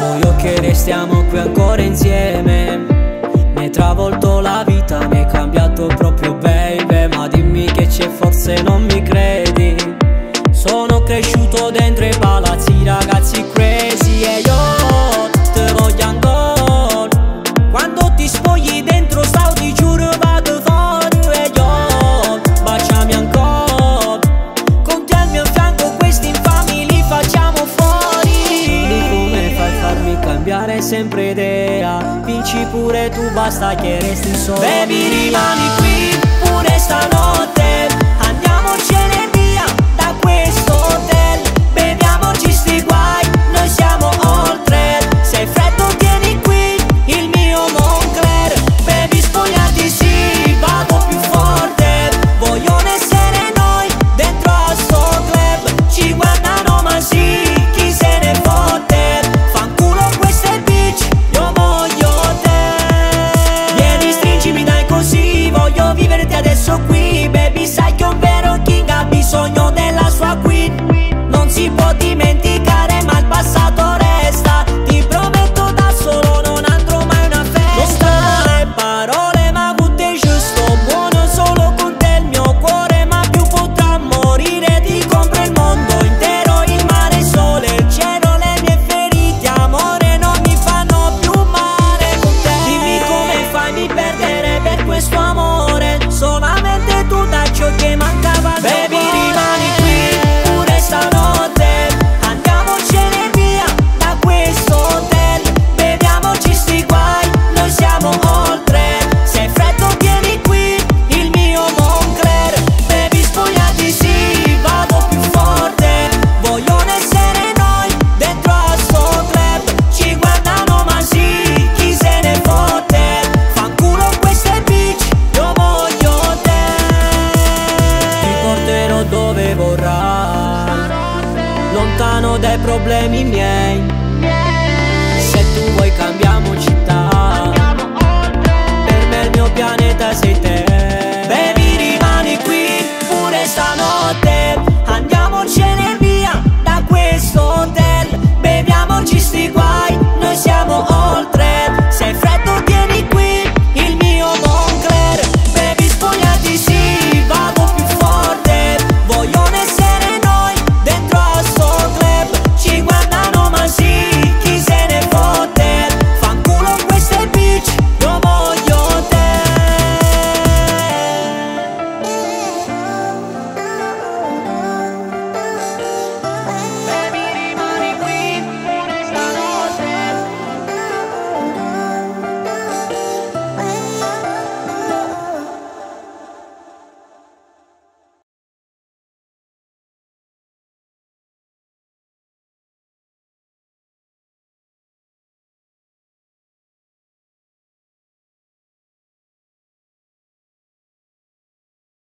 Voglio che restiamo qui ancora insieme. Mi hai travolto la vita, mi hai cambiato proprio baby. Ma dimmi che c'è, forse non mi credi. Sono cresciuto dentro i palazzi, ragazzi crazy. E io te voglio ancora. Quando ti spogli dentro stau, ti giuro vado fuori. E io baciami ancora. Con te al mio fianco questi infami li facciamo fuori. Come fai a farmi cambiare sempre idea? Vinci pure tu, basta che resti solo. Baby rimani qui pure stanotte. Andiamocene via da questo hotel. Beviamoci sti guai